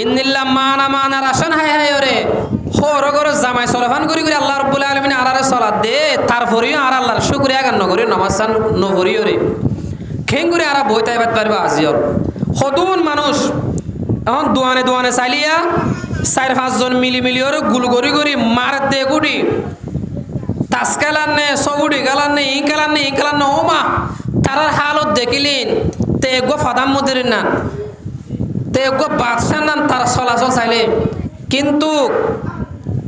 ইন্নিল্লাহ মানা মানা রাশন হায় হায় ওরে হর গর জামাই সলফান করি করে আল্লাহ রাব্বুল আলামিন আরারে সালাত দে তারপরেও আর আল্লাহর শুকরিয়া গান নগরি নমাজ নগরি ওরে খেঙ্গুরে আরা বইতাই বাত পারবা আজিও হদুন মানুষ এখন দোয়ানে দোয়ানে চালিয়া 4-5 জন মিলি মিলি ওরে গুল গরি গরি মার দে গুডি তাসকালানে সগুডি গালানে ইকালানে ওমা তারার হালত দেখিলেন তে গো ফাদাম মুদির না তে গো বাদশাহ নান তার চলাচল চাইলে কিন্তু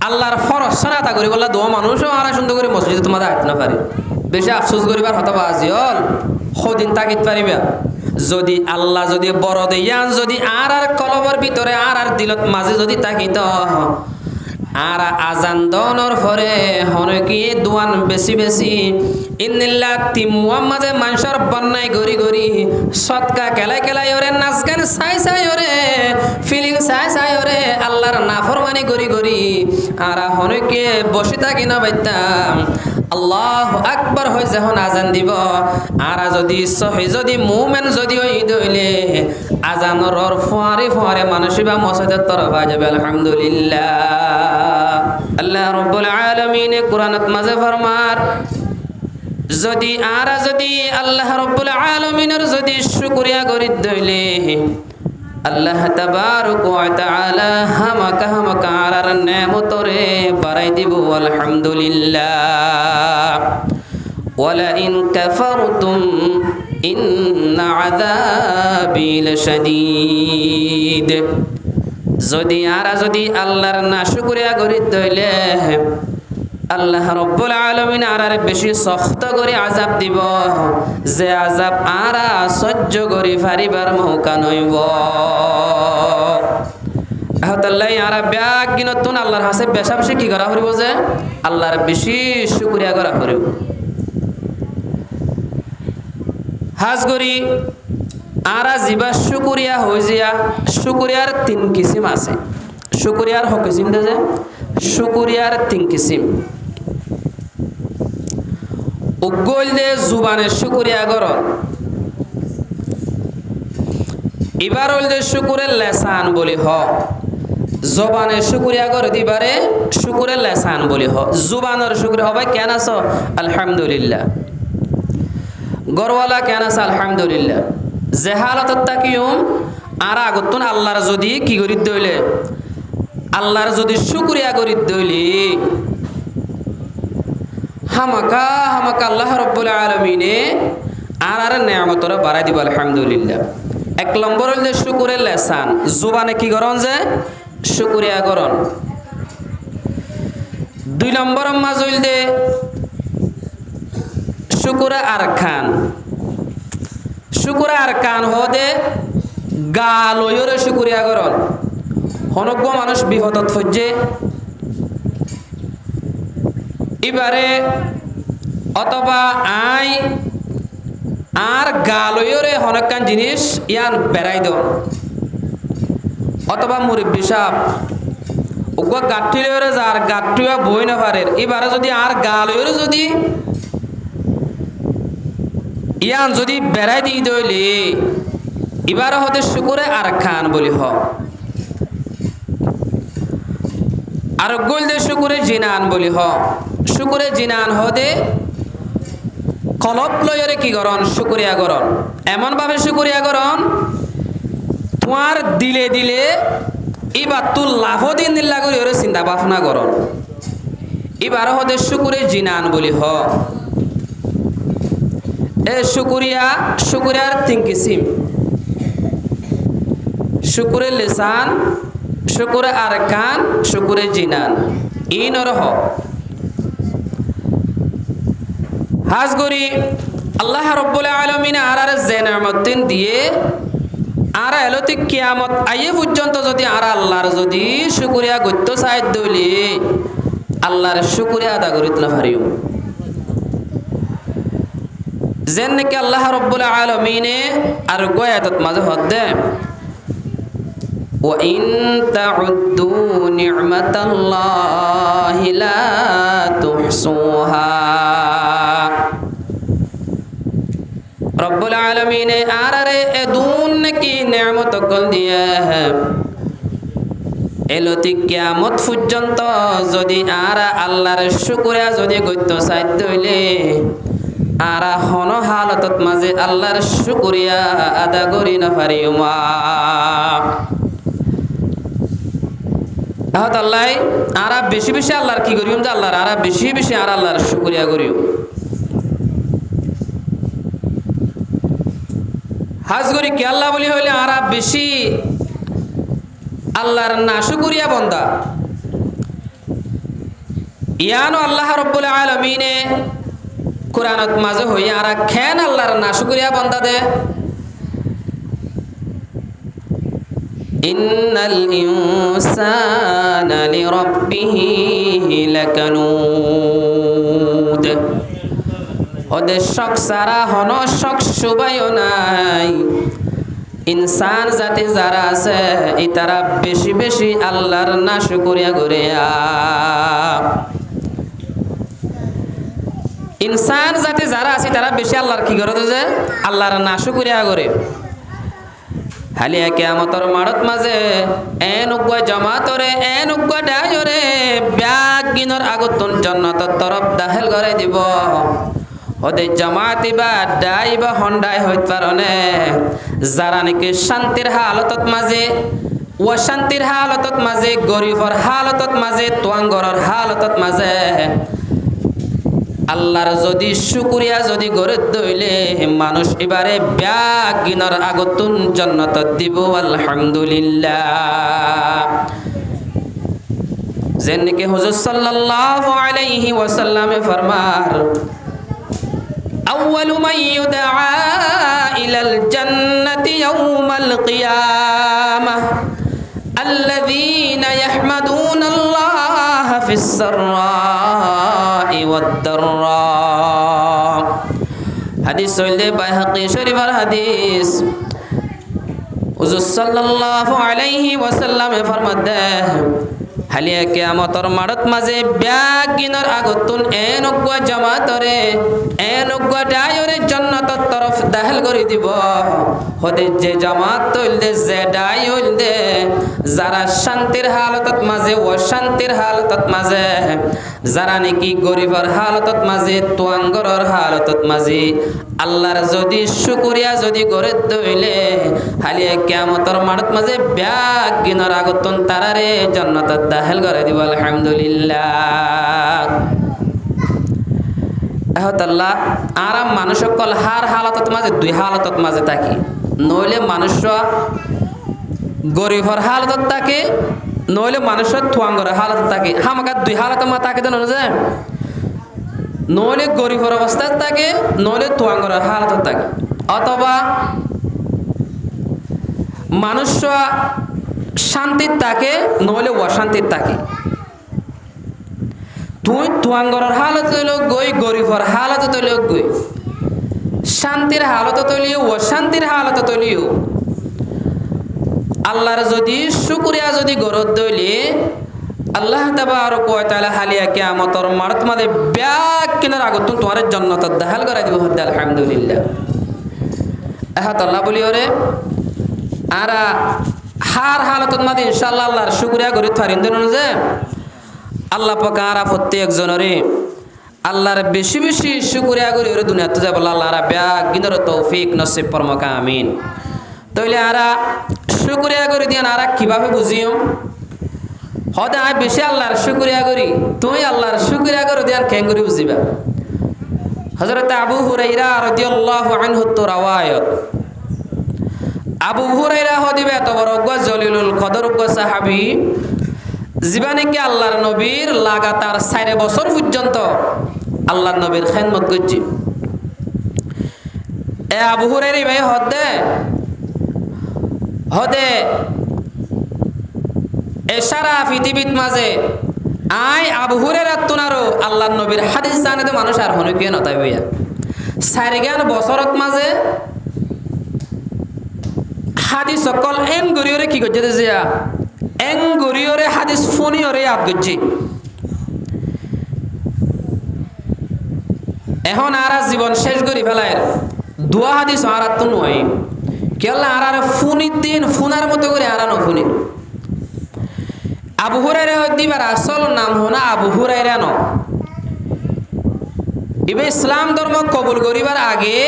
আল্লাহর ফরজ সানাতা করি বললা দো মানুষও আর সুন্দর করে মসজিদে তোমাদের আইত না পারে বেশি আফসোস করিবার হতা বাজি হল সদিন তাকিত পারিবা যদি আল্লাহ যদি বড় দেয়ান যদি আর কলবর ভিতরে আর দিলত মাঝে যদি তাকিত আর আজান দনর পরে হনকি দোয়ান বেশি বেশি ইন্নিল্লাহ তিমুয়াম্মাজে মানুষের বন্যায় গরি গরি সৎকা কেলাই কেলাই ওরে নাচ গান চাই ওরে ফিলিং চাই ওরে আল্লাহর নাফরমানি গরি গরি আর হনকি বসে থাকি না বাইতাম আল্লাহু আকবার হই যখন আজান দিব আর যদি সহি যদি মুমিন যদি ওই দইলে আজানর ফোয়ারে ফোয়ারে মানুষবা মসজিদের তরফ যাবে আলহামদুলিল্লাহ আল্লাহ রাব্বুল আলামিন কুরআনত মাঝে ফরমার যদি আল্লাহ রাব্বুল আলামিনের যদি শুকরিয়া করি দইলে আল্লাহ তাবারক ওয়া তাআলা হামাকা আর নেমতরে বাড়াই দিব আলহামদুলিল্লাহ ওয়ালা ইন কাফারতুম ইন্না আযাবি লাশাদীদ যদি আল্লাহর না শুকরিয়া করি দইলে আল্লাহ রাব্বুল আলামিন আরারে বেশি সখত করে আযাব দিব যে আযাব আরা সহ্য করে পারিবার মৌকা নইব আহতাল্লাহ আরা ব্যাগ নতুন আল্লাহর হাসে বেশা বেশি কি করা করিব যে আল্লাহর বেশি শুকরিয়া করা করিব হাজ করি আরা জিবা শুকরিয়া হই জিয়া শুকরিয়ার 3 কিসিম আছে শুকরিয়ার হক কিসিম দে যে শুকরিয়ার 3 কিসিম উগল দে জুবানের শুকরিয়া করন এবার হল যে শুকরের লেসান বলি হ জবানের শুকরিয়া করে দিবারে শুকরের লেসান বলি হ জুবানের শুকরিয়া হবে কেন আছো আলহামদুলিল্লাহ গরওয়ালা কেন আছে আলহামদুলিল্লাহ জেহালাতত তাকিউম আর আগতুন আল্লাহর যদি কি করি দইলে আল্লাহর যদি শুকরিয়া করি দইলি হামাকা আল্লাহ রাব্বুল আলামিনে আর নেয়ামতরে বাড়াই দিব আলহামদুলিল্লাহ এক নম্বর হল যে শুকরের লেসান জুবানে কি করন যে শুকরিয়া করন 2 নম্বর মাঝ হইল দে শুকরা আর কান হদে গালয়রে শুকরিয়া করন হনজ্ঞ মানুষ বিপদত ফজ্জে এবারে অথবা আই আর গালয়রে হনকান জিনিস ইয়ান বেড়াই দ অথবা মুরব্বী সাহেব ওগা গাঠিলরে যার গাঠুয়া বই না পারে এবারে যদি আর গালয়রে যদি ইয়ান যদি বেড়াই দি দইলে এবারে হতে শুকুরে আর খান বলি হ আর গোল দে শুকুরে জিনান বলি হ শুকুরে জিনান হদে কলপ লয়রে কি করন শুকরিয়া করন এমন ভাবে শুকরিয়া করন তোমার দিলে দিলে এবার তুই লাভ দিন দিল্লা করি ওরে চিন্তা ভাবনা করন এবার হদে শুকুরে জিনান বলি হ এ শুকুরিয়ার 3 কিসিম শুকুরে লিসান শুকুরে আরকান শুকুরে জিনান ইনর হ হাজ করি আল্লাহ রাব্বুল আলামিন আর যে নেয়ামত দিয়ে আর এলতি কিয়ামত আইয়ে পর্যন্ত যদি আর আল্লাহর যদি শুকরিয়া করতে চাই দইলে আল্লাহর শুকরিয়া আদা করিতে না পারিও যেন নাকি আল্লাহ রাব্বুল আলামিনে আর গোয়াতত মাঝে হদে وَإِن تَعُدُّوا نِعْمَةَ اللَّهِ لَا تُحْصُوهَا রব্বুল আলামিন আরারে এদুন কি নেয়ামত কল দিয়ে এলতি কিয়ামত পর্যন্ত যদি আরা আল্লাহর শুকরিয়া যদি গত্য চাইতে হইলে আরা হন হালতত মাঝে আল্লাহর শুকরিয়া আদা করি না পারিও মা তাহলে আল্লাহ আরা বেশি বেশি আল্লাহর কি করিও যে আল্লাহর আরা বেশি বেশি আর আল্লাহর শুকরিয়া করিও হাজ করি কি আল্লাহ বলি হইলে আরা বেশি আল্লাহর নাশুকরিয়া বান্দা ইয়ানো আল্লাহ রাব্বুল আলামিনে কুরআনত মাঝে হই আরা কেন আল্লাহর নাশুকরিয়া বান্দা দে ইন্নাল ইনসানা লিরাব্বিহি লাকানুদ ওদের শখ সারা হন শখ শুবাইও নাই ইনসান জাতি যারা আছে এই তারা বেশি বেশি আল্লাহর নাশুকরিয়া করে ইনসান জাতি যারা আছে তারা বেশি আল্লাহর কি করে যে আল্লাহর নাশুকরিয়া করে হালিয়া কিয়ামতর মারত মাঝে এনুগা জামাতরে এনুগা ডায়রে ব্যাগ গিনর আগতন জান্নাতের তরফ দাখিল করে দিব ওদের জামাতি বা ডাই বা হন্ডাই হইতে পারে যারা নাকি শান্তির হালতত মাঝে অশান্তির হালতত মাঝে গরিবর হালতত মাঝে তোয়াঙ্গরের হালতত মাঝে আল্লাহর যদি শুকরিয়া যদি গড়ে দইলে মানুষ এবারে ব্যাগ গিনর আগতুন জান্নাত দিব আলহামদুলিল্লাহ যেনকে হুজুর সাল্লাল্লাহু আলাইহি ওয়াসাল্লামে ফরমার أول من يدعى إلى الجنة يوم القيامة الذين يحمدون الله في السراء والضراء حديث سئل بيهقي شريف الحديث حضور صلى الله عليه وسلم فرماده হালিয়া কিয়ামতর মারত মাঝে ব্যাগ গিনর আগতুন এনুগা জামাতরে এনুগা ডায়রে জান্নাতের তরফ দাখিল করে দিব হতে যে জামাত তৈলদে যে ডাই হইলদে যারা শান্তির হালতত মাঝে অশান্তির হালতত মাঝে যারা নাকি গরিবর হালতত মাঝে তোয়াঙ্গরের হালতত মাঝে আল্লাহর যদি শুকরিয়া যদি করে দইলে হালিয়া কিয়ামতর মারত মাঝে ব্যাগ গিনর আগতুন তারারে জান্নাতের দাখিল করে দিব আলহামদুলিল্লাহ আল্লাহ আরাম মানুষ সকল হার হালতত মাঝে দুই হালতত মাঝে থাকি নইলে মানুষ গরিবর হালতত থাকে নইলে মানুষ থুয়াঙ্গর হালতত থাকে হামাকা দুই হালতত মা থাকে জানো যে নইলে গরিবর অবস্থায় থাকে নইলে থুয়াঙ্গর হালতত থাকে অথবা মানুষ শান্তির থাকে নইলে অশান্তির থাকে তুই তোয়াঙ্গরের হালত হইল গই গরিবর হালত হইল গই শান্তির হালত হইলিও অশান্তির হালত হইলিও আল্লাহর যদি শুকরিয়া যদি গরত দইলে আল্লাহ তাবারক ওয়া তাআলা হালিয়া কিয়ামতর মারত মাঝে ব্যাগ কিনার আগত তোমার জান্নাত দাখিল করে দিব আলহামদুলিল্লাহ এহাত আল্লাহ বলি ওরে আরা হার হালতত মাঝে ইনশাআল্লাহ আল্লাহর শুকরিয়া করি থারিন দেন যে আল্লাহ পাক আরা প্রত্যেক জনরে আল্লাহর বেশি বেশি শুকরিয়া করি ওরে দুনিয়াতে যাব আল্লাহর ব্যাগ গিনর তৌফিক নসিব ফরমাকা আমিন তাইলে আরা শুকরিয়া করি দিন আরা কিভাবে বুঝিও হদা বেশি আল্লাহর শুকরিয়া করি তুই আল্লাহর শুকরিয়া করে দিন কেন করে বুঝিবা হযরত আবু হুরায়রা রাদিয়াল্লাহু আনহু তো রাওয়ায়াত আবু হুরায়রা হদিবে এত বড় জলিলুল কদর সাহাবী জীবনে কি আল্লাহর নবীর লাগাতার 4 বছর পর্যন্ত আল্লাহর নবীর খেদমত করছি এ আবু হুরায়রা ভাই হদে এ সারা পৃথিবীর মাঝে আই আবু হুরায়রা তুনারো আল্লাহর নবীর হাদিস জানে তো মানুষ আর হনে কি না তাই ভাইয়া 4 বছরত মাঝে হাদিস সকল এন গরিয়রে কি করছে দিয়া এন গরিয়রে হাদিস ফোনিয়রে ইয়াদ করছে এখন আর জীবন শেষ করি ফেলায় দোয়া হাদিস আর তো নয় কেলা আর ফোনির দিন ফোনার মতো করে আর নো ফোনি আবু হুরায়রা দিবার আসল নাম হনা আবু হুরায়রা ন ইবে ইসলাম ধর্ম কবুল করিবার আগে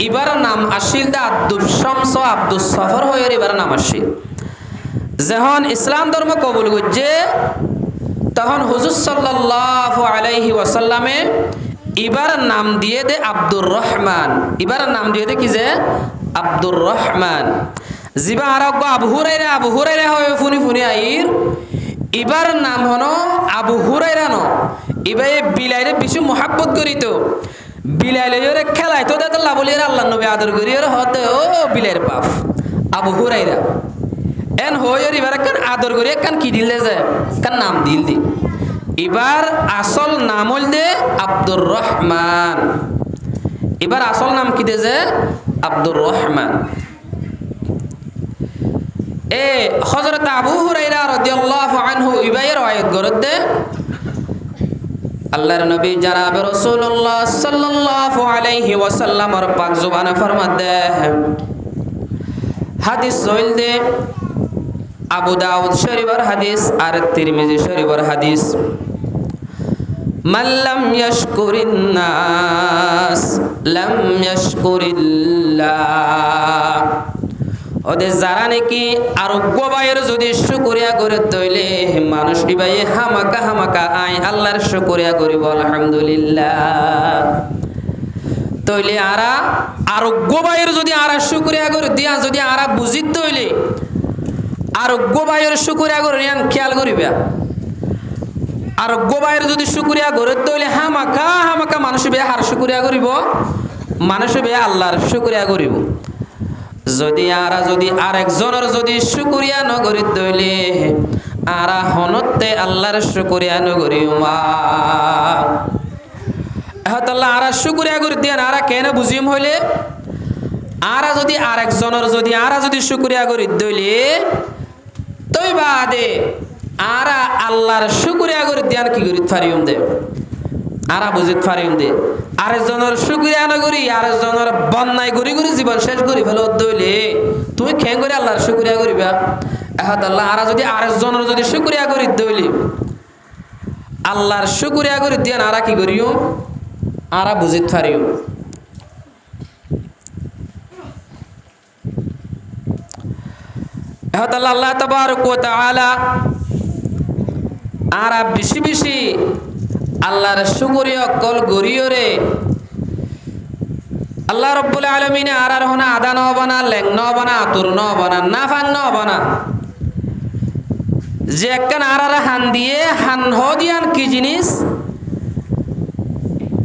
ইবার নাম আসিল দা আব্দুল শামস আব্দুল সফর হয়ে এবার নাম আসিল যখন ইসলাম ধর্ম কবুল করছে তখন হুজুর সাল্লাল্লাহু আলাইহি ওয়াসাল্লামে ইবার নাম দিয়ে দে আব্দুর রহমান ইবার নাম দিয়ে দে কি যে আব্দুর রহমান জিবা আরগ আবু হুরায়রা হয় ফুনি ফুনি আইর ইবার নাম হনো আবু হুরায়রা ন ইবাই বিলাইরে বেশি মোহাব্বত করিত বিলাইলে খেলায় তো দাদা লাবলিয়ার আল্লাহ নবী আদর করিয়ার হতে ও বিলাইর বাপ আবু হুরায়রা এন হইর এবার কান আদর করিয়া কান কি দিলে যায় কান নাম দিল দি এবার আসল নাম হল দে আব্দুর রহমান এবার আসল নাম কি দে যে আব্দুর রহমান এ হযরত আবু হুরায়রা রাদিয়াল্লাহু আনহু ইবাইর রায়াত গরতে আল্লাহর নবী জনাব রাসূলুল্লাহ সাল্লাল্লাহু আলাইহি ওয়াসাল্লামর পাক জবানে ফরমাতে হাদিস হইল দে আবু দাউদ শরীফের হাদিস আর তিরমিজি শরীফের হাদিস মান লাম ইয়াশকুরিন নাস লাম ইয়াশকুরিল্লাহ ওদে যারা নাকি আরোগ্য বাইয়ের যদি শুকরিয়া করে তৈলে মানুষ ইবাই হামাকা আই আল্লাহর শুকরিয়া করিব আলহামদুলিল্লাহ তৈলে আরা আরোগ্য বাইয়ের যদি আরা শুকরিয়া করে দিয়া যদি আরা বুঝিত তৈলে আরোগ্য বাইয়ের শুকরিয়া করে নিয়ান খেয়াল করিবা আরোগ্য বাইয়ের যদি শুকরিয়া করে তৈলে হামাকা মানুষ বে হার শুকরিয়া করিব মানুষ বে আল্লাহর শুকরিয়া করিব যদি আরা যদি আরেকজনের যদি শুকরিয়া নগরী দইলে আরা হনতে আল্লাহর শুকরিয়া নগরী আল্লাহ আরা শুকরিয়া করি দিয়ে আরা কেন বুঝিম হইলে আরা যদি আরেকজনের যদি আরা যদি শুকরিয়া করি দইলে তই বাদে আরা আল্লাহর শুকরিয়া করি দিয়ান কি করি ফারিউম দে আরা বুঝিত ফারিউম দে আরেকজনের শুকরিয়া নগরী আরেকজনের বন্যায় ঘুরি ঘুরি জীবন শেষ করি ফেলো দইলে তুমি খেং করে আল্লাহর শুকরিয়া করিবা এখন আল্লাহ আরা যদি আরেকজনের যদি শুকরিয়া করি দইলে আল্লাহর শুকরিয়া করি দিয়ান আরা কি করিও আরা বুঝিত ফারিও এখন আল্লাহ তাবারক ওয়া তাআলা আরা বেশি বেশি আল্লাহর শুকরিয়া কল গরিয়রে আল্লাহ রাব্বুল আলামিন আরার হনা আদা ন বানা লেং ন বানা আতুর ন বানা নাফান ন বানা যে একখান আরার হান দিয়ে হান হদিয়ান কি জিনিস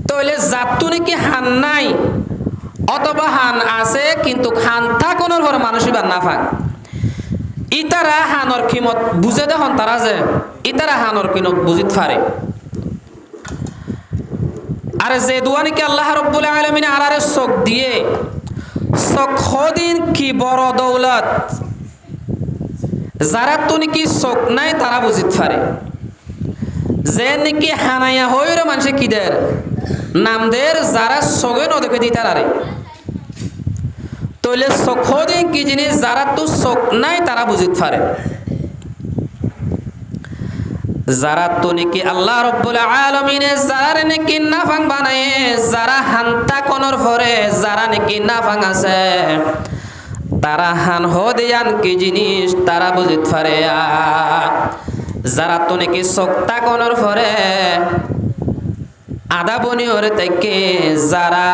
তইলে জাতু নাকি হান নাই অথবা হান আছে কিন্তু হান থাকনোর পর মানুষই বা নাফাক ইতারা হানর কিমত বুঝে দেখুন তারা যে ইতারা হানর কিমত বুঝিত পারে আরে যে দুয়ানিকে আল্লাহ রাব্বুল আলামিন আরারে চোখ দিয়ে চোখ হদিন কি বড় দৌলত যারা তো নাকি চোখ নাই তারা বুঝিত পারে যে নাকি হানাইয়া হইর মানুষে কি দের নাম দের যারা চোখে নদেখে দি তারারে তইলে চোখ হদিন কি জিনিস যারা তো চোখ নাই তারা বুঝিত পারে যারা তো নাকি আল্লাহ রাব্বুল আলামিনে যারা নাকি নাফাং বানায় যারা হান্তা কোনর পরে যারা নাকি নাফাং আছে তারা হান হদিয়ান কি জিনিস তারা বুঝিত পারে যারা তো নাকি চোখতা কোনর পরে আদা বনি ওরে তাইকে যারা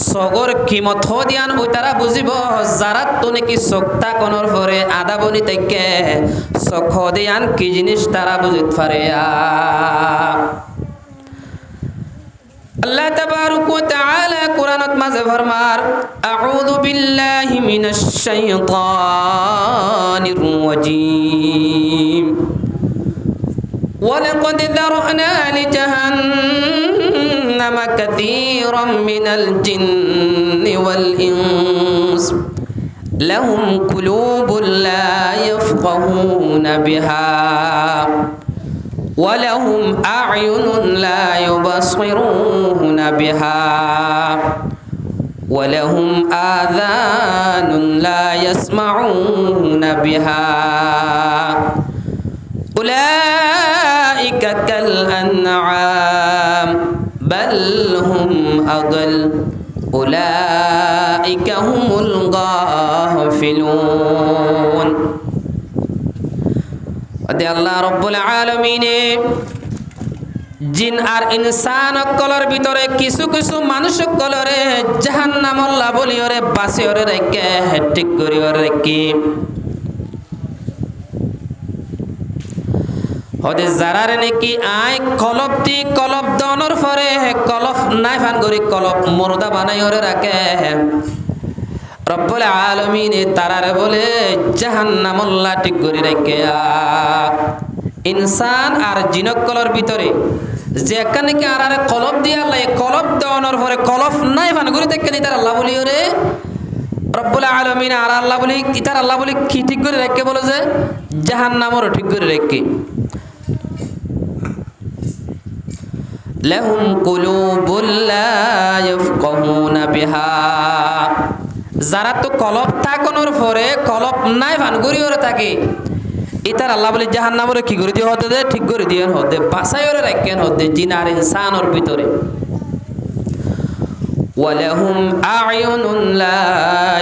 সগর কিমত হদিয়ান ওই তারা বুঝিব যারা তো নাকি চোখতা কোনর পরে আদা বনি তাইকে চোখ হদিয়ান কি জিনিস তারা বুঝিত পারে আল্লাহ তাবারক ওয়া তাআলা কুরআনত মাঝে ফরমার আউযু বিল্লাহি মিনাশ শাইতানির রাজীম ওয়ালাকাদ যারআনা লিজাহান্নামা কাসীরাম মিনাল জিন্নি ওয়াল ইনস লাহুম কুলুবুন লা ইয়াফকাহুনা বিহা ولهم أعين لا يبصرون بها ولهم آذان لا يسمعون بها أولئك উলাইকা হুমুল গাফিলুন। আল্লাহ রাব্বুল আলামিনে জিন আর ইনসান কলর ভিতরে কিছু কিছু মানুষ কলরে জাহান্নামর লাবলিয়রে বাসিয়রে রেখে ঠিক করিয়রে রেখে হদে জারারে নাকি আয় কলব দি কলব দনর পরে কলব নাই ফান করি কলব মুর্দা বানাইয়রে রাখে রব্বুল আলামিনে তারারে বলে জাহান্নামল্লা ঠিক করে রেখে ইনসান আর জিনক কলর ভিতরে যে এখানে কি আর কলব দিয়া আল্লাহ কলব দেওয়ানোর পরে কলব নাই ফান করে দেখেন তার আল্লাহ বলিও রে রব্বুল আলামিন আর আল্লাহ বলি তার আল্লাহ বলি কি ঠিক করে রেখে বলে যে জাহান্নামও ঠিক করে রেখে লাহুম কুলুবুল লা ইয়াফকাহুনা বিহা যারা তো কলব থাকানোর পরে কলব নাই ফান করি ওরে থাকে ইতার আল্লাহ বলে জাহান্নামরে কি করে দিয়ে হতে দে ঠিক করে দিয়ে হতে বাসাই ওরে রাখেন হতে জিন আর ইনসানের ভিতরে ওয়ালাহুম আ'য়ুনুন লা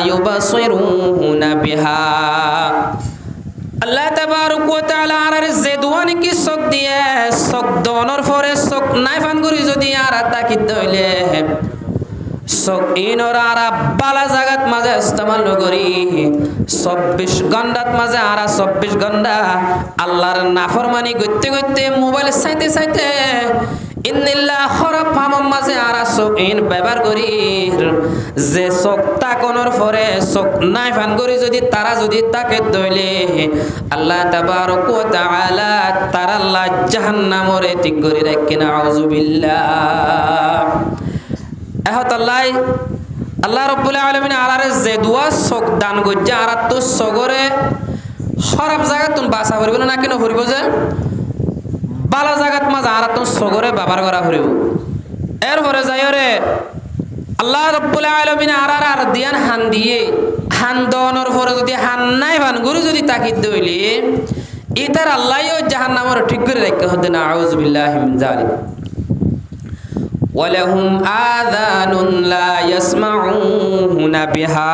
ইউবসিরুনা বিহা আল্লাহ তাবারক ওয়া তাআলা আর যে দুয়ানি কি চোখ দিয়ে চোখ দনর পরে চোখ নাই ফান করি যদি আর তাকিদ দইলে চোখ ইনর আর বালা জাগাত মাঝে ইস্তেমাল করি 24 ঘন্টাত মাঝে আর 24 ঘন্টা আল্লাহর নাফরমানি করতে করতে মোবাইল চাইতে চাইতে ইন্নিল্লাহ খরাব ফামম মাঝে আর চোখ ইন ব্যবহার করি যে চোখ তাকনোর পরে চোখ নাই ফান করি যদি তারা যদি তাকে দইলে আল্লাহ তাবারক ওয়া তাআলা তার আল্লাহ জাহান্নামরে ঠিক করে রাখেন আউযুবিল্লাহ এহতাল্লাই আল্লাহ রাব্বুল আলামিন আলারে যে দুয়া চোখ দান গজ্জা আর তো সগরে খারাপ জায়গা তুমি বাসা করিব না কেন করিব যে বালা জায়গাত মাঝে আর তো সগরে ব্যবহার করা করিব এরপরে যাইরে আল্লাহ রাব্বুল আলামিন আর দিয়ান হান দিয়ে হান দনর পরে যদি হান নাই ভান গুরু যদি তাকিদ দইলে ইতার আল্লাহও জাহান্নামরে ঠিক করে রাখতে হতে না আউযুবিল্লাহি মিন যালিক ওয়ালাহুম আযানুন লা ইয়াসমাউনা বিহা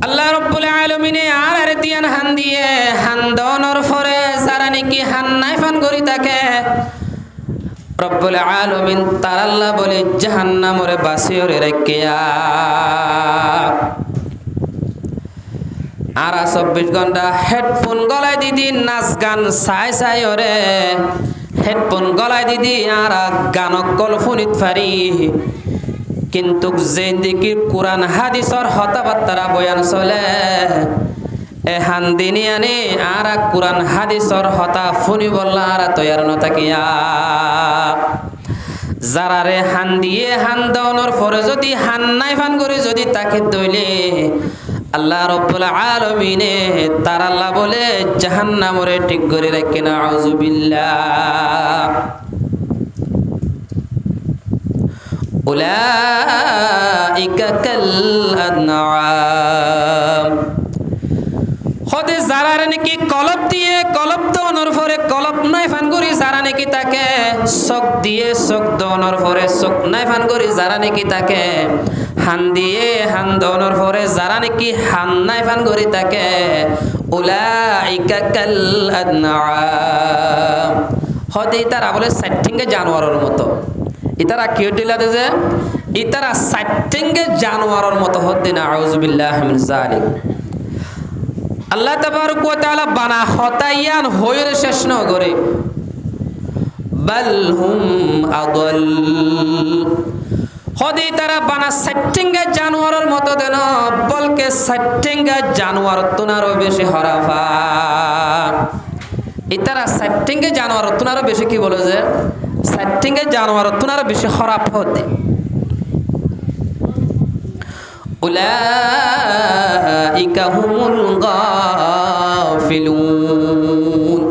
আল্লাহ রাব্বুল আলামিনে আর দিয়ান হান দিয়ে হান দনর পরে যারা নাকি হান নাই ফান করি থাকে রব্বুল আলামিন তার আল্লাহ বলে জাহান্নামরে বাসিয়রে রাখিয়া আর 24 ঘন্টা হেডফোন গলায় দিদি নাচ গান চাই চাই ওরে হেডফোন গলায় দিদি আর গানক কল শুনিত পারি কিন্তু যে দিকে কোরআন হাদিসর হতাবার্তারা বয়ান চলে এহান দিনে আনে আর কোরআন হাদিসর হতা শুনি বললা আর তৈয়ার নথাকিয়া যারা রে হান দিয়ে হান দনর পরে যদি হান নাই ফান করে যদি তাকে দইলে আল্লাহ রাব্বুল আলামিনে তার আল্লাহ বলে জাহান্নামরে ঠিক করে রাখেন আউযুবিল্লাহ উলাইকা কাল আনআম খোদে যারা নাকি কলব দিয়ে কলব দনর পরে কলব নাই ফান করি যারা নাকি তাকে চোখ দিয়ে চোখ দনর পরে চোখ নাই ফান করি যারা নাকি তাকে হান দিয়ে হান দনর পরে যারা নাকি হান নাই ফান করি তাকে উলাইকা কাল আনআম খোদে তারা বলে সাইটিংগে জানোয়ারের মতো ইতারা কি দিলাতে যে ইতারা সাইটিংগে জানোয়ারের মতো হতে না আউযুবিল্লাহি মিন যালিক আল্লাহ তাবারক ওয়া তাআলা বানা হতায়ান হইরে শেষ ন করে বাল হুম আদল হদি তারা বানা সাইটিংগে জানোয়ারের মতো দেন বলকে সাইটিংগে জানোয়ার তুনারও বেশি হরাফা ইতারা সাইটিংগে জানোয়ার তুনারও বেশি কি বলে যে সাইটিংগে জানোয়ার তুনারও বেশি খারাপ হতে উলাইকা হুমুল গাফিলুন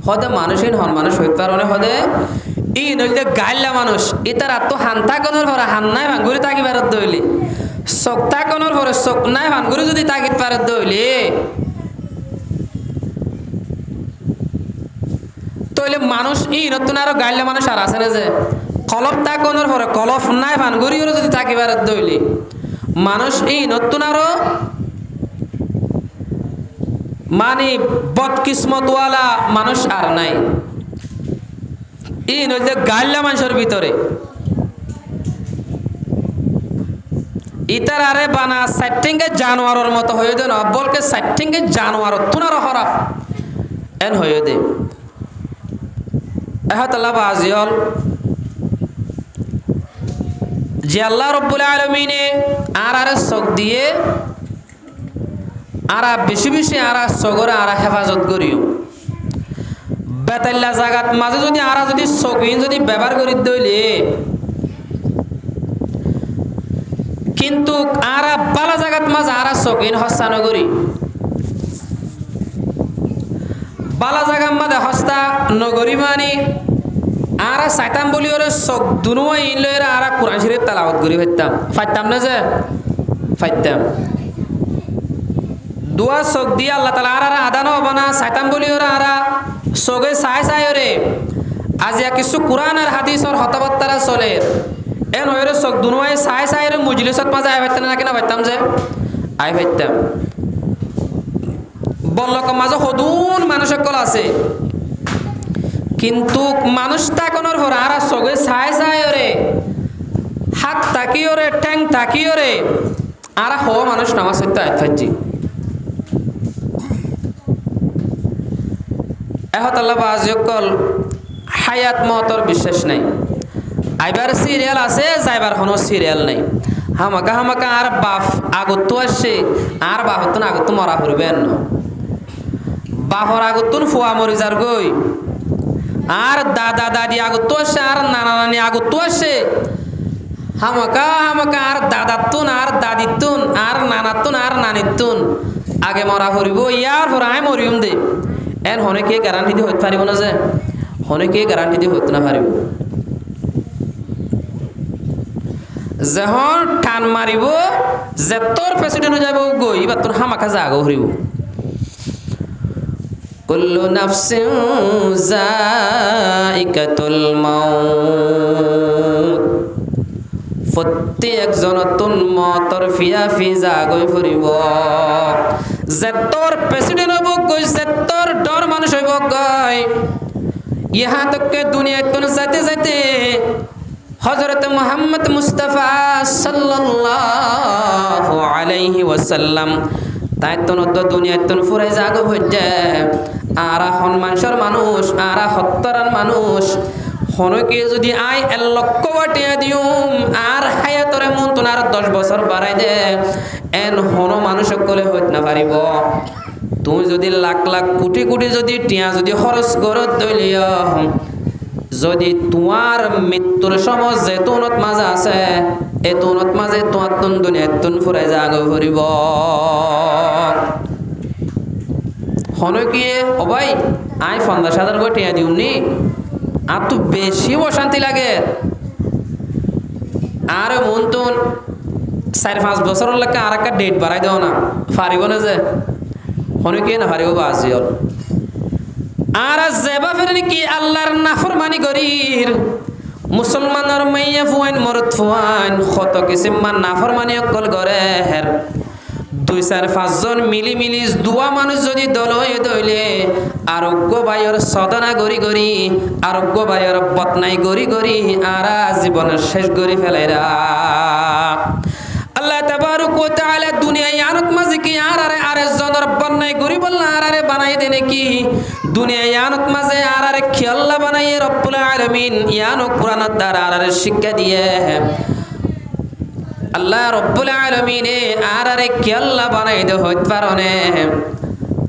হদে মানুষিন হন মানুষ হইতে পারে হদে ই নইলে গাইলা মানুষ ইতারা তো হান্তা কোনর পরে হান নাই ভাঙ্গুরি তাকি পারত দইলি চোখতা কোনর পরে চোখ নাই ভাঙ্গুরি যদি তাকিত পারত দইলি তইলে মানুষ ই নতুন আরো গাইলা মানুষ আর আছে না যে কলপ তাকনের পরে কলপ নাই ভানগরিও যদি থাকিবার দইলে মানুষ এই নতুন আরো মানে বদকিসমতওয়ালা মানুষ আর নাই এই নইলে গাইলা মানুষের ভিতরে ইতার আরে বানা সাইটিংকে জানোয়ারের মতো হয়ে দে না বলকে সাইটিংকে জানোয়ার তুনার হরাফ এন হয়ে দে এহতাল্লাহ বাজিয়ল যে আল্লাহ রব্বুল আলামিনে আর আরে চোখ দিয়ে আরা বেশি বেশি আরা চোখরে আরা হেফাজত করিও বেতাল্লা জাগাত মাঝে যদি আরা যদি চোখিন যদি ব্যবহার করি দইলে কিন্তু আরা বালা জাগাত মাঝে আরা চোখিন হস্তা নগরী বালা জাগার মাঝে হস্তা নগরী মানে আরা সাইতাম বলি ওরে চোখ দুনুয়া ইনলে আরা কোরআন শরীফ তেলাওয়াত করি ফাইতাম না যে ফাইতাম দুয়া চোখ দিয়ে আল্লাহ তাআলা আরা আদানো হবে না সাইতাম বলি ওরা আরা চোখে চাই চাই ওরে আজ কিছু কোরআন আর হাদিসর হতাবার্তারা চলে এন হয়ে চোখ দুনুয়াই চাই চাই রে মজলিসত মাঝে আই ফাইতাম না কিনা ফাইতাম যে আই ফাইতাম বল্লক মাঝে সদুন মানুষ সকল আছে কিন্তু মানুষ তাকনের পর আর চোখে চাই চাই ওরে হাত তাকি ওরে ঠ্যাং তাকি ওরে আর হওয়া মানুষ নামাজ হইতে আইফাজি এহতাল্লাহ বাজিয়কল হায়াত মতর বিশ্বাস নাই আইবার সিরিয়াল আছে যাইবার কোনো সিরিয়াল নাই হামাকা হামাকা আর বাপ আগত আসছে আর বাপতন আগত মরা পড়বেন বাপর আগতুন ফুয়া মরি যার গই আর দাদা দাদি আগত আসছে আর নানা নানি আগত আসছে হামাকা হামাকা আর দাদাতুন আর দাদিতুন আর নানাতুন আর নানিতুন আগে মরা পড়িব ইয়ার পর আয় মরিয়ম দে এন হনেকে গ্যারান্টি দিয়ে হইতে পারিব না যে হনেকে গ্যারান্টি দিয়ে হইতে না পারিব যখন টান মারিব যে তোর প্রেসিডেন্ট যাব গই বা তোর হামাকা জাগো হরিব কুল্লু নাফসিন যায়িকাতুল মাউত প্রত্যেক জনতুন মতর ফিয়া ফি জাগই ফুরিব যে তোর প্রেসিডেন্ট হইব গই যে তোর ডর মানুষ হইব গই ইহা তককে দুনিয়ায় তুন যাইতে যাইতে হযরত মুহাম্মদ মুস্তাফা সাল্লাল্লাহু আলাইহি ওয়াসাল্লাম তাই তুন তো দুনিয়ায় তুন ফুরাই জাগো হইছে আর হন মানুষের মানুষ আর হত্তরান মানুষ হনকে যদি আই 1 লক্ষ বাটিয়া দিউম আর হায়াতরে মন তুন আর 10 বছর বাড়াই দে এন হন মানুষ কলে হইত না পারিব তুমি যদি লাখ লাখ কোটি কোটি যদি টিয়া যদি খরচ করত দইলিয়া যদি তোমার মৃত্যুর সময় যে তুনত মাঝে আছে এই তুনত মাঝে তোমার তুন দুনিয়া তুন ফুরাই জাগো ফুরিব হনকে ও ভাই আই 50,000 করে টিয়া দিউনি আর তো বেশি অশান্তি লাগে আর মন তুন 4-5 বছরের লাগে আর একটা ডেট বাড়াই দেও না পারিব না যে হনকে না পারিব বাজিয়ল আর যেবা ফেরে কি আল্লাহর নাফরমানি করির মুসলমানের মাইয়া ফুয়াইন মরদ ফুয়াইন কত কিসিমান নাফরমানি অকল করে হের 2-4-5 জন মিলি মিলি দুয়া মানুষ যদি দল হয়ে দইলে আরোগ্য বায়ুর সদনা গড়ি গড়ি আরোগ্য বায়ুর বদনাই গড়ি গড়ি আর জীবনের শেষ গড়ি ফেলাইরা আল্লাহ তাবারক ওয়া তাআলা দুনিয়ায় আনত মাঝে কি আরে জনর বন্যাই গড়ি বললা আরে বানাই দেনে কি দুনিয়ায় আনত মাঝে আরে খেয়াল্লা বানাই রব্বুল আলামিন ইয়ানো কুরআনের দ্বারা আরে শিক্ষা দিয়ে আল্লাহ রব্বুল আলামিনে আরে খেয়াল্লা বানাই দে হইতে পারনে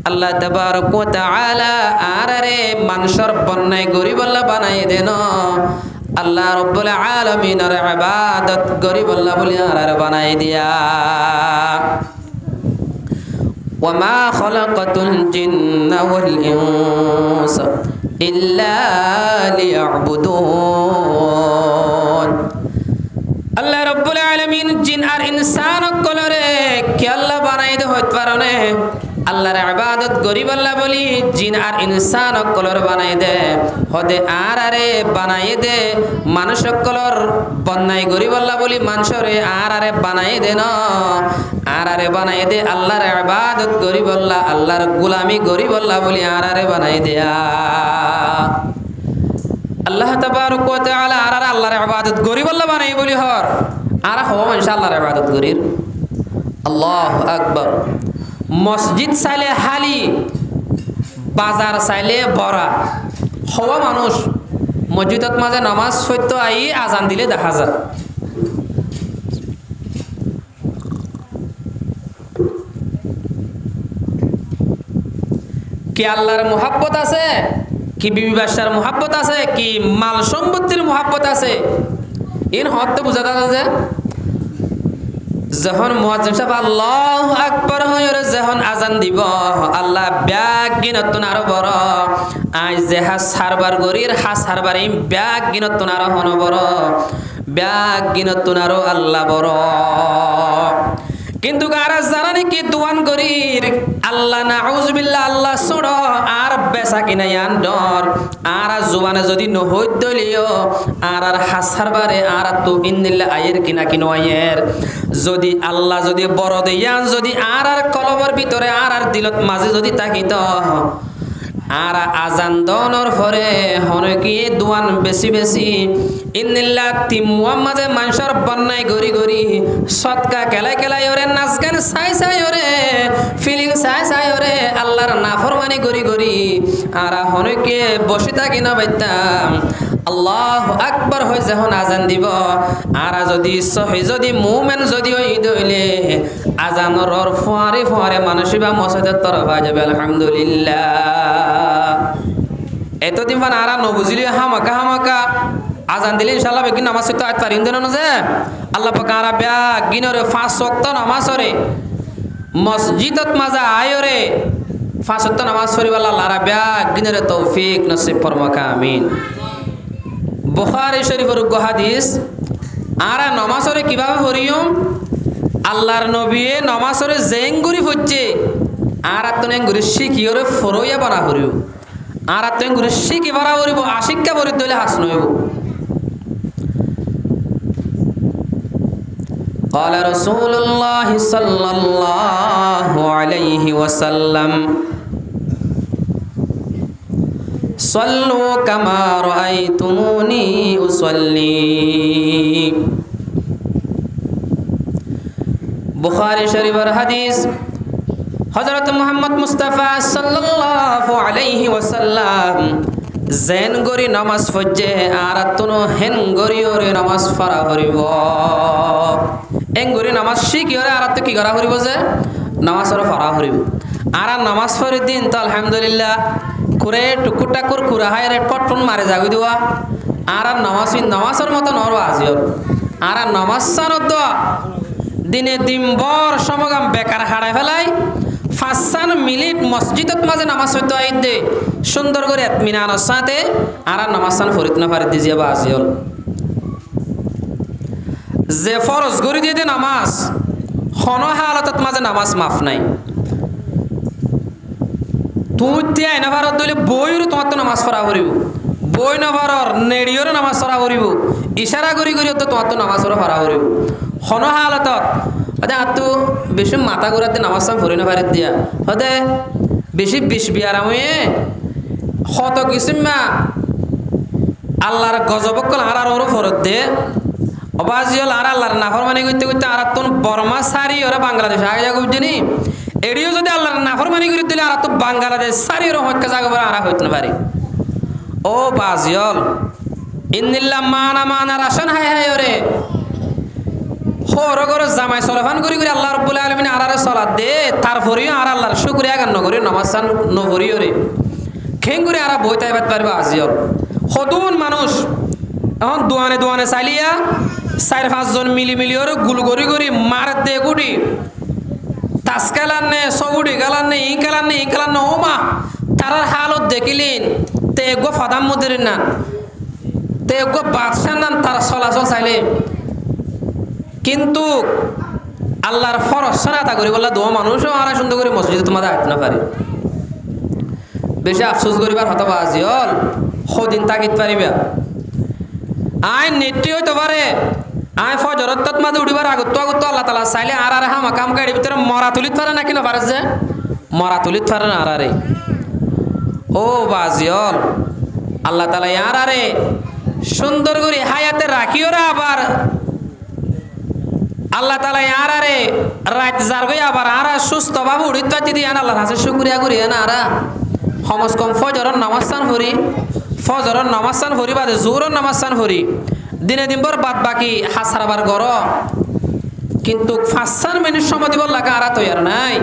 আল্লাহ তাবারক ওয়া তাআলা আরে মানুষের বন্যাই গড়ি বললা বানাই দেন আল্লাহ রব্বুল আলামিনের ইবাদত গরিব আল্লাহ বলি আর বানাই দিয়া ওয়ামা খালাকাতুল জিন্না ওয়াল ইনসা ইল্লা লিয়াবুদুন আল্লাহ রব্বুল আলামিন জিন আর ইনসান কলরে কি আল্লাহ বানাই দে হইতে পারনে আল্লাহর ইবাদত গরিব আল্লাহ বলি জিন আর ইনসান সকলর বানাই দে হদে আর আরে বানাই দে মানুষ সকলর বন্যাই গরিব আল্লাহ বলি মানুষরে আর আরে বানাই দে ন আর আরে বানাই দে আল্লাহর ইবাদত গরিব আল্লাহ আল্লাহর গোলামি গরিব আল্লাহ বলি আর আরে বানাই দেয়া আল্লাহ তাবারক ওয়া তাআলা আর আল্লাহর ইবাদত গরিব আল্লাহ বানাই বলি হর আর হও ইনশাআল্লাহ ইবাদত গরিব আল্লাহু আকবার মসজিদ চাইলে হালি বাজার চাইলে বড়া হওয়া মানুষ মসজিদত মাঝে নামাজ সত্য আই আজান দিলে দেখা যায় কি আল্লাহর মুহাব্বত আছে কি বিবি বাদশার মুহাব্বত আছে কি মাল সম্পত্তির মুহাব্বত আছে ইন হত বুঝা যায় যখন মুয়াজ্জিন সাহেব আল্লাহু আকবার হয়রে যখন আজান দিব আল্লাহ ব্যাগ গিনতন আরো বড় আজ যে হাস হারবার গরির হাস হারবার এই ব্যাগ গিনতন আরো হন বড় ব্যাগ গিনতন আরো আল্লাহ বড় কিন্তু কারা জানানি কি দুয়ান গরির আল্লাহ নাউজুবিল্লাহ আল্লাহ ছড় আর বেচা কিনা ইয়ান ডর আর জুবানে যদি নহইত দলিও আর হাসারবারে আর তো ইন্দিল্লা আয়ের কিনা কিনো আয়ের যদি আল্লাহ যদি বড় দেয়ান যদি আর কলবের ভিতরে আর দিলত মাঝে যদি তাকিত আর আজান দনর পরে হনে কি দুয়ান বেশি বেশি ইন্নিল্লাহ তিমুয়া মাঝে মানুষের বন্যায় গরি গরি সৎকা কেলাই কেলাই ওরে নাচ গান চাই চাই ওরে ফিলিং চাই চাই ওরে আল্লাহর নাফরমানি গরি গরি আর হনে কি বসে থাকি না বাইতাম আল্লাহু আকবার হই যখন আজান দিব আর যদি সহি যদি মুমিন যদি ওই দইলে আজানর ফুয়ারে ফুয়ারে মানুষবা মসজিদের তরফা যাবে আলহামদুলিল্লাহ এতদিন মানে আর নবুঝিলি হামাকা হামাকা আজান দিলে ইনশাআল্লাহ বেগিন নামাজ তো আজ পারিন দেন যে আল্লাহ পাক আর ব্যাগ গিনরে 5 ওয়াক্ত নামাজ রে মসজিদত মাজা আয়রে 5 ওয়াক্ত নামাজ পড়িবা আল্লাহ আর ব্যাগ গিনরে তৌফিক নসিব ফরমাকা আমিন বুখারী শরীফের হাদিস আর নামাজরে কিভাবে পড়িও আল্লাহর নবী নামাজরে জেঙ্গুরি হচ্ছে আর আতনে গুরি শিখিওরে ফরইয়া বানা করিও আর আতনে গুরি শিখি বানা করিব আশিক্কা বরি দলে হাস নইব قال رسول الله صلى الله عليه وسلم صلوا كما رأيتموني أصلي বুখারী শরীফের হাদিস হযরত মুহাম্মদ মুস্তাফা সাল্লাল্লাহু আলাইহি ওয়াসাল্লাম জেন গরি নামাজ পড়ে আর তুনো হেন গরি ওরে নামাজ পড়া করিব এন গরি নামাজ শিখি ওরে আর তো কি করা করিব যে নামাজ পড়া করিব আর নামাজ পড়ে দিন তো আলহামদুলিল্লাহ করে টুকুটা কুর কুরা হায় রে পটপন মারে যাগি দিওয়া আর নামাজের মতো নরবা আজিও আর নামাজ সানত দিনে দিনভর সমগাম বেকার হারাই ফেলাই 5 মিনিট মসজিদত মাঝে নামাজ হইতো আইন দে সুন্দর করে এতমিনানের সাথে আর নামাজ সান ফরিত না পারি দিয়ে বা আজিও যে ফরজ গরি দিয়ে দে নামাজ হন হালতত মাঝে নামাজ মাফ নাই তুই তিয়া এনে ভারত দইলে বইরও তোমার তো নামাজ পড়া করিব বই না ভারর নেড়িওর নামাজ পড়া করিব ইশারা করি করি তো তোমার তো নামাজ পড়া করিব হন হালতত হদে আতু বেশি মাথা ঘুরাতে নামাজ সাম পড়ি না পারিত দিয়া হদে বেশি বিষ বিয়ারামে হত কিসিমা আল্লাহর গজবকল আর ওর ফরত দে অবাজিল আর আল্লাহর নাফরমানি করতে করতে আর তুন বর্মা সারি ওরা বাংলাদেশ আগে যা বুঝিনি এডিও যদি আল্লাহর নাফরমানি করে দিলে আর তো বাংলাদেশ সারি রহমত কা জায়গা আর হইতে না পারে ও বাজিল ইন্নিল্লাহ মানা রাশন হায় হায় ওরে হোর গরে জামাই সলাফান করি করে আল্লাহ রাব্বুল আলামিন আরারে সালাত দে তারপরেও আর আল্লাহর শুকরিয়া গান নগরি নামাজ সান নগরি ওরে খেং করে আর বইতাই বাত পারবা আজিও হদুন মানুষ এখন দোয়ানে দোয়ানে চালিয়া 4-5 জন মিলি ওরে গুল গরি গরি মার দে গুডি তাসকালানে সগুডি গালানে ইকালানে ওমা তারার হালত দেখিলেন তে গো ফাদাম মুদির না তে গো বাদশাহ নাম তারা চলাচল চাইলে কিন্তু আল্লাহর ফরজ সানাতা করি বললা দো মানুষও আর সুন্দর করে মসজিদে তোমাদের আইতে না পারে বেশি আফসোস করিবার হতো বাজি হল সদিন তাকিত পারিবা আইন নেত্রী হইতে পারে আয় ফজরত মাঝে উঠিবার আগত আল্লাহ তালা চাইলে আর হামা কাম গাড়ির ভিতরে মরা তুলিত পারে না কিনা পারে যে মরা তুলিত পারে না আরে ও বাজিয়ল আল্লাহ তালা আরে সুন্দর করে হায়াতে রাখিও রে আবার আল্লাহ তালা আরে রাত যার গই আবার আর সুস্থ ভাবে উড়িত পাচ্ছি দিয়ে আল্লাহর হাসে শুক্রিয়া করি না আর সমস কম ফজরের নামাজ চান ভরি বাদে জোরের নামাজ চান ভরি দিনে দিন পর বাদ বাকি হাসারাবার গর কিন্তু 5 মিনিট সময় দিব লাগা আর তৈয়ার নাই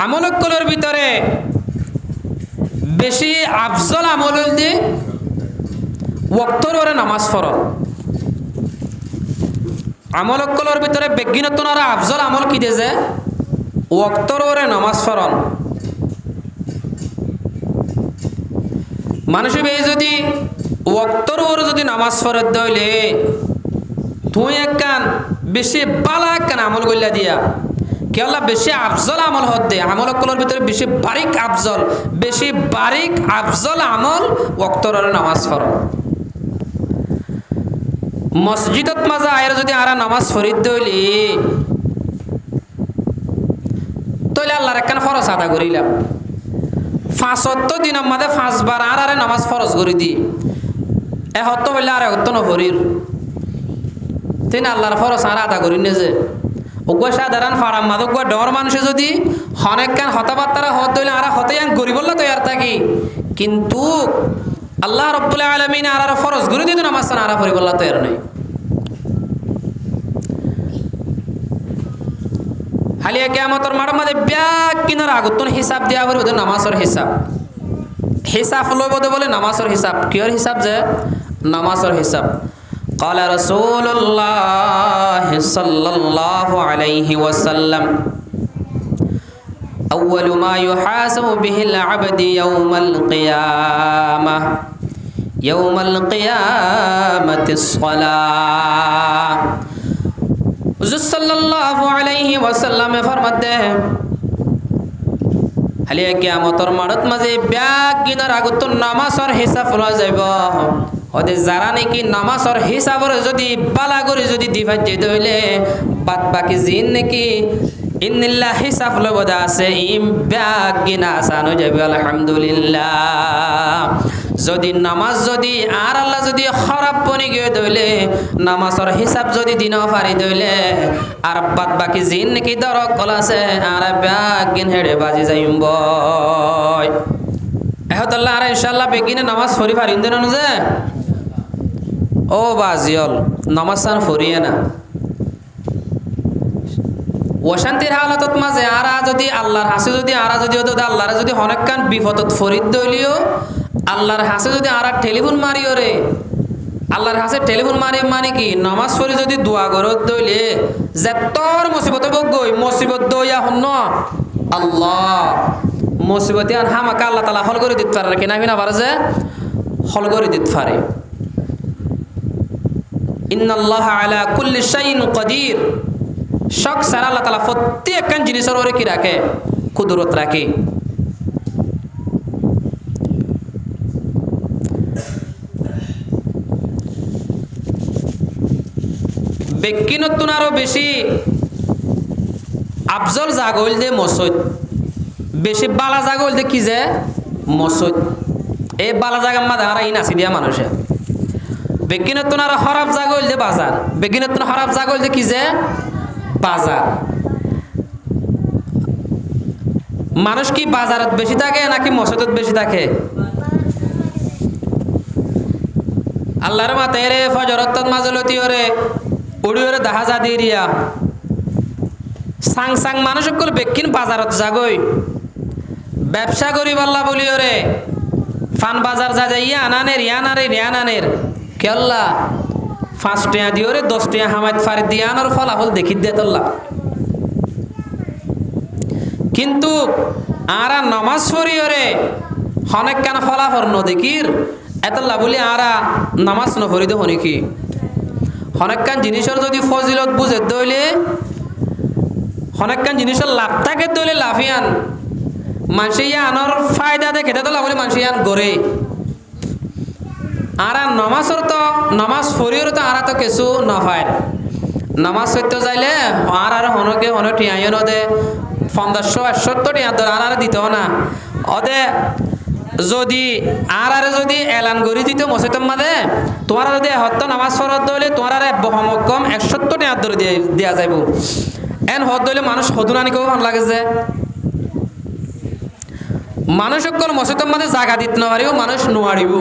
আমলকগুলোর ভিতরে বেশি আফজল আমল দি ওয়াক্তর ওরে নামাজ পড়ো আমলকগুলোর ভিতরে বেগিনতন আর আফজল আমল কি দেছে ওয়াক্তর ওরে নামাজ পড়ন মানুষ যদি ওয়াক্তর ওরে যদি নামাজ পড়ে দইলে তুই একখান বেশি বালা একখান আমল গইলা দিয়া কেলা বেশি আফজল আমল হতে আমলকগুলোর ভিতরে বেশি বারিক আফজল আমল ওয়াক্তর ওরে নামাজ পড়ো মসজিদত মাজা আয়ের যদি আরা নামাজ ফরিদ দইলি তইলে আল্লাহর একখান ফরজ আদা করিলাম 5 দিনের মাঝে 5 বার আরে নামাজ ফরজ করে দি হত্য বললে আর হত্য নফরির তিনি আল্লাহর ফরজ আর আদা করি নে যে ওগুয়া সাধারণ ফারাম মাদ ওগুয়া ডর মানুষে যদি অনেকখান হতাবার্তারা হত দইলে আর হতে গরিব বললে তৈয়ার থাকি কিন্তু আল্লাহ রব্বুল আলামিন আর ফরজ করে দিতে নামাজ আর পড়ি বললা তৈয়ার নাই হালিয়া কিয়ামতের মাঠের মধ্যে ব্যাগ কিনার আগতন হিসাব দেওয়া হবে ওদের নামাজের হিসাব লইব বলে নামাজের হিসাব কিয়র হিসাব যে নামাজের হিসাব قال رسول الله صلى الله عليه وسلم أول ما يحاسب به العبد يوم القيامة الصلاة সাল্লাল্লাহু আলাইহি ওয়াসাল্লামে ফরমাতে হালিয়া কিয়ামতের মাঠত মাঝে ব্যাগ কিনার আগত নামাজের হিসাব লওয়া যাইব ওদের যারা নাকি নামাজের হিসাবর যদি বালা করে যদি দিভাই যেতে হইলে বাদ বাকি জিন নাকি ইন্নিল্লাহ হিসাব লবদা আছে ইম ব্যাগ কিনা আসানো যাবে আলহামদুলিল্লাহ যদি নামাজ যদি আর আল্লাহ যদি খারাপ বনি গিয়ে দইলে নামাজের হিসাব যদি দিন পারি দইলে আর বাদ বাকি জিন নাকি দরক কলাছে আর ব্যাগ গিন হেড়ে বাজি যাইম বয় এহতাল্লাহ আর ইনশাআল্লাহ বেগিনে নামাজ পড়ি পারিন দেন যে ও বাজিয়ল নামাজ সান ফরিয়ে না অশান্তির হালতত মাঝে আর যদি আল্লাহর হাসে যদি আর যদি আল্লাহর যদি অনেকখান বিপদত ফরিদ দইলিও আল্লাহর হাসে যদি আর টেলিফোন মারিও রে আল্লাহর হাসে টেলিফোন মারি মানে কি নামাজ পড়ি যদি দোয়া করত দইলে যে তোর মুসিবত বগই মুসিবত দইয়া হন আল্লাহ মুসিবতে আর হামাকা আল্লাহ তাআলা হল করে দিতে পারে কিনা বিনা পারে যে হল করে দিতে পারে ইন্নাল্লাহা আলা কুল্লি শাইইন কাদির শক সারা আল্লাহ তাআলা প্রত্যেকখান জিনিসের ওরে কি রাখে কুদরত রাখে বেকিনতুন আরো বেশি আফজল জাগল যে মসজিদ বেশি বালা জাগল যে কি যে মসজিদ এই বালা জাগার মধ্যে আর ইন আসি দিয়া মানুষে বেকিনতুন আরো খারাপ জাগল যে বাজার বেকিনতুন খারাপ জাগল যে কি যে বাজার মানুষ কি বাজারত বেশি থাকে নাকি মসজিদত বেশি থাকে আল্লাহর মাথায় রে ফজরত মাজলতি ওরে উড়িওরে দেখা যা দিয়ে রিয়া সাং সাং মানুষ সকল বেকিন বাজারত যাগই ব্যবসা করি পাল্লা বলি ওরে ফান বাজার যা যাই ইয়ানানের কেল্লা 5 টাকা দিও রে 10 টাকা হামাত ফারি দিয়া আনার ফলাফল দেখি দে তোল্লা কিন্তু আরা নামাজ পড়ি ওরে অনেক কেন ফলাফল ন দেখির এতল্লা বলি আরা নামাজ ন পড়ি দে হনি কি অনেকখান জিনিসের যদি ফজিলত বুঝে দইলে অনেকখান জিনিসের লাভ থাকে দলে লাফিয়ান মানুষে আনর ফায়দা দেখে তো লাভলে মানুষ আন গড়ে আর নমাজর তো নমাজ ফরিওর তো আর তো কিছু নফায় নমাজ সত্য যাইলে আর হনকে হন টিয়াই নদে 1570 টিয়া আর দিত না ওদে যদি আর যদি এলান করি দিত মসজিদের মাঝে তোমার যদি হত্য নামাজ ফরত হইলে তোমার আর বহমকম 170 টিয়া ধরে দেওয়া যাইব এন হদ হইলে মানুষ হদুনানি কেউ ভালো লাগে যে মানুষ সকল মসজিদের মাঝে জায়গা দিতে না পারিব মানুষ নোয়ারিব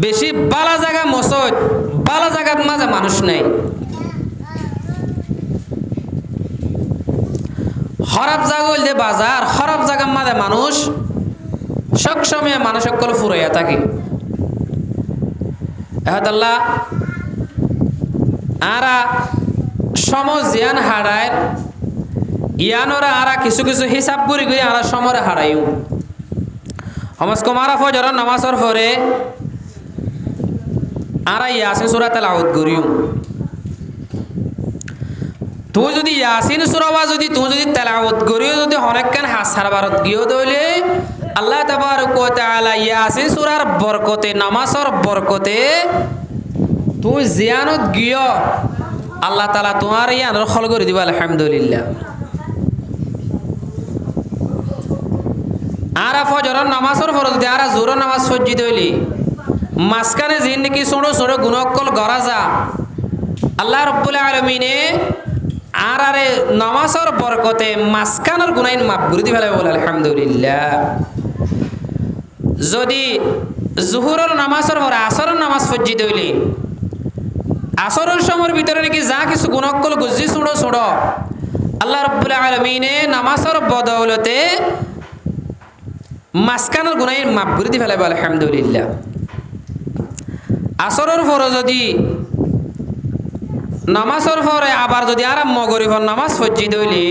বেশি বালা জায়গা মসজিদ বালা জায়গার মাঝে মানুষ নাই খারাপ জায়গা হইলে বাজার খারাপ জায়গার মাঝে মানুষ সবসময় মানুষ সকল ফুরাইয়া থাকে আল্লাহ আরা সময় জিয়ান হারায় ইয়ানোরা আরা কিছু কিছু হিসাব করে গিয়ে আরা সমরে হারাইও সমাজ কুমারা ফজর নামাজের পরে আরা ইয়াসিন সূরা তেলাওয়াত করিও তুই যদি ইয়াসিন সূরা যদি তুই যদি তেলাওয়াত করিও যদি অনেকখান হাসার বারত গিয়ে দইলে আল্লাহ তাবারক ওয়া তাআলা ইয়াসিন সূরার বরকতে নামাজের বরকতে তুই জিয়ানত গিয়ে আল্লাহ তাআলা তোমার ইয়ানোর খল করে দিবা আলহামদুলিল্লাহ আরা ফজর নামাজের ফরজ দি আরা জোর নামাজ ফজি দইলি মাসকানে জিন নাকি ছোড়ো ছোড়ো গুণকল গড়া যা আল্লাহ রাব্বুল আলামিনে আর আরে নামাজের বরকতে মাসকানের গুনাইন মাফ করে দি ফেলাই বলে আলহামদুলিল্লাহ যদি জোহরের নামাজের পরে আসরের নামাজ ফজি দইলি আসরের সময়ের ভিতরে নাকি যা কিছু গুণকল গুজি ছোড়ো ছোড়ো আল্লাহ রাব্বুল আলামিনে নামাজের বদৌলতে মাসকানের গুনাইন মাফ করে দি ফেলাই বলে আলহামদুলিল্লাহ আসরের পরে যদি নামাজের পরে আবার যদি আরম্ভ করিব নামাজ ফজি দইলি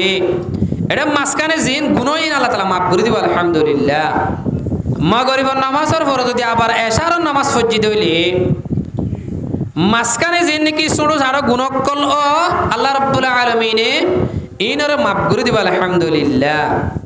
এটা মাসকানে জিন গুণহীন আল্লাহ তাআলা মাফ করে দিব আলহামদুলিল্লাহ মাগরিব নামাজের পরে যদি আবার এশারের নামাজ ফজি দইলি মাসকানে জিন নাকি ছোট ঝাড়ো গুণকল ও আল্লাহ রাব্বুল আলামিনে ইনরে মাফ করে দিব আলহামদুলিল্লাহ